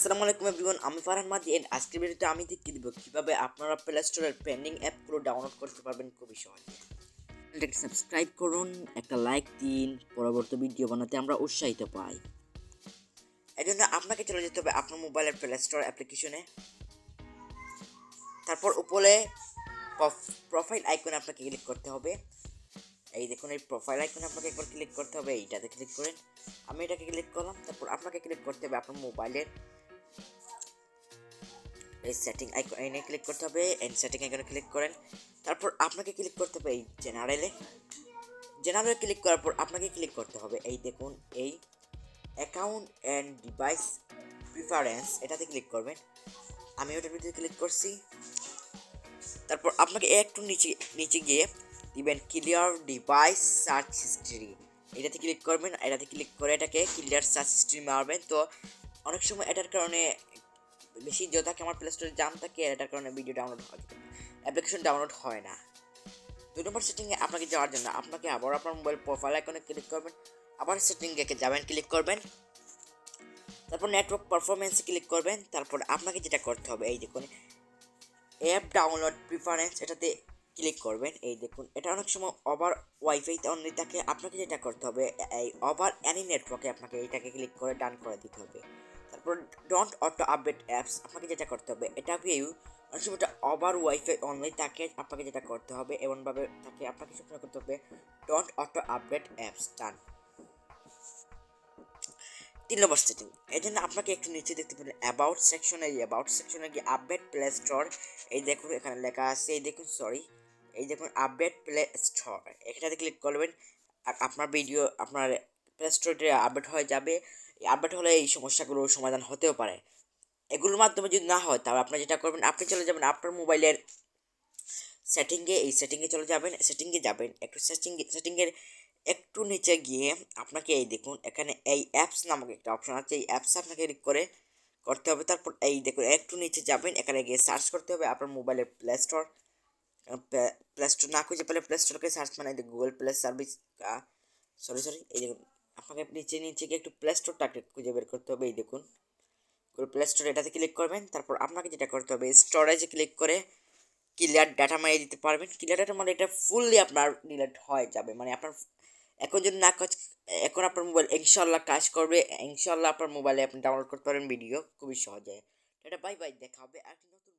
আসসালামু আলাইকুম এভরিওয়ান, আমি ফারহান মাদি এন্ড আজকের ভিডিওতে আমি দেখিয়ে দিব কিভাবে আপনারা প্লে স্টোরের পেন্ডিং অ্যাপগুলো ডাউনলোড করতে পারবেন খুবই সহজে। চ্যানেলটাকে সাবস্ক্রাইব করুন, একটা লাইক দিন, পরবর্তী ভিডিও বানাতে আমরা উৎসাহিত পাই। এজন্য আপনাকে চলে যেতে হবে আপনার মোবাইলের প্লে স্টোর অ্যাপ্লিকেশনে। তারপর উপরে প্রোফাইল আইকনে আপনাকে ক্লিক করতে হবে। এই দেখুন, এই প্রোফাইল আইকনে আপনাকে একবার ক্লিক করতে হবে। এইটাতে ক্লিক করেন, আমি এটাকে ক্লিক করলাম। তারপর আপনাকে ক্লিক করতে হবে আপনার মোবাইলের এই সেটিং আইকনে ক্লিক করতে হবে। এন্ড সেটিং আইকনে ক্লিক করেন, তারপর আপনাকে ক্লিক করতে হবে এই জেনারেলে ক্লিক করার পর আপনাকে ক্লিক করতে হবে এই দেখুন এই অ্যাকাউন্ট অ্যান্ড ডিভাইস প্রিফারেন্স, এটাতে ক্লিক করবেন। আমি ওটার ভিতরে ক্লিক করছি। তারপর আপনাকে একটু নিচে গিয়ে দিবেন ক্লিয়ার ডিভাইস সার্চ হিস্ট্রি, এটাতে ক্লিক করবেন। এটাতে ক্লিক করে এটাকে ক্লিয়ার সার্চ হিস্ট্রি মারবেন। তো অনেক সময় এটার কারণে বেশি থাকে আমার প্লে স্টোরে জাম থাকে, এটার কারণে ভিডিও ডাউনলোড হয়, অ্যাপ্লিকেশন ডাউনলোড হয় না। 2 নম্বর সেটিংয়ে আপনাকে যাওয়ার জন্য আপনাকে আবার আপনার মোবাইল প্রোফাইল আইকনে ক্লিক করবেন, আবার সেটিংয়ে যাবেন, ক্লিক করবেন। তারপর নেটওয়ার্ক পারফরমেন্সে ক্লিক করবেন। তারপর আপনাকে যেটা করতে হবে এই দেখুন অ্যাপ ডাউনলোড প্রিফারেন্স, এটাতে ক্লিক করবেন। এই দেখুন এটা অনেক সময় ওভার ওয়াইফাইতে অনলি থাকে, আপনাকে যেটা করতে হবে এই ওভার এনি নেটওয়ার্কে আপনাকে এইটাকে ক্লিক করে ডান করে দিতে হবে। তারপর ডোন্ট অটো আপডেট অ্যাপস, আপনাকে যেটা করতে হবে এটা ভিউ অনেক সময় ওভার ওয়াইফাই অনলি থাকে, আপনাকে যেটা করতে হবে এমনভাবে থাকে, আপনাকে সবসময় করতে হবে don't auto update apps done. 3 number setting, এই জন্য আপনাকে একটু নিচে দেখতে পাবেন অ্যাবাউট সেকশনে, এই অ্যাবাউট সেকশনে গিয়ে আপডেট প্লে স্টোর, এই দেখুন এখানে লেখা আছে, এই দেখুন আপডেট প্লে স্টোর, এখানে ক্লিক করবেন। আপনার ভিডিও আপনার প্লে স্টোরে আপডেট হয়ে যাবে। আপডেট হলে এই সমস্যাগুলোর সমাধান হতেও পারে। এগুলোর মাধ্যমে যদি না হয় তাহলে আপনি যেটা করবেন, আপনি চলে যাবেন আপনার মোবাইলের সেটিংয়ে, এই সেটিংয়ে চলে যাবেন, একটু সেটিংয়ের একটু নিচে গিয়ে আপনাকে এই দেখুন এখানে এই অ্যাপস নামক একটা অপশন আছে, এই অ্যাপস আপনাকে ক্লিক করতে হবে। তারপর এই দেখুন একটু নিচে যাবেন, এখানে গিয়ে সার্চ করতে হবে আপনার মোবাইলের প্লে স্টোর না খুঁজে পেলে প্লে স্টোরকে সার্চ মানে গুগল প্লে সার্ভিস, সরি এই দেখুন আপনাকে নিচে গিয়ে একটু প্লে স্টোরটাকে খুঁজে বের করতে হবে। এই দেখুন গুগল প্লে স্টোর, এটাতে ক্লিক করবেন। তারপর আপনাকে যেটা করতে হবে স্টোরেজে ক্লিক করে ক্লিয়ার ডাটা মারিয়ে দিতে পারবেন। ক্লিয়ার ডাটা মানে এটা ফুললি আপনার ডিলিট হয়ে যাবে, মানে আপনার এখন যদি না কাজ, এখন আপনার মোবাইল ইনশাল্লাহ কাজ করবে, ইনশাল্লাহ আপনার মোবাইলে আপনি ডাউনলোড করতে পারেন ভিডিও খুবই সহজে। এটা বাই বাই, দেখা হবে আর নতুন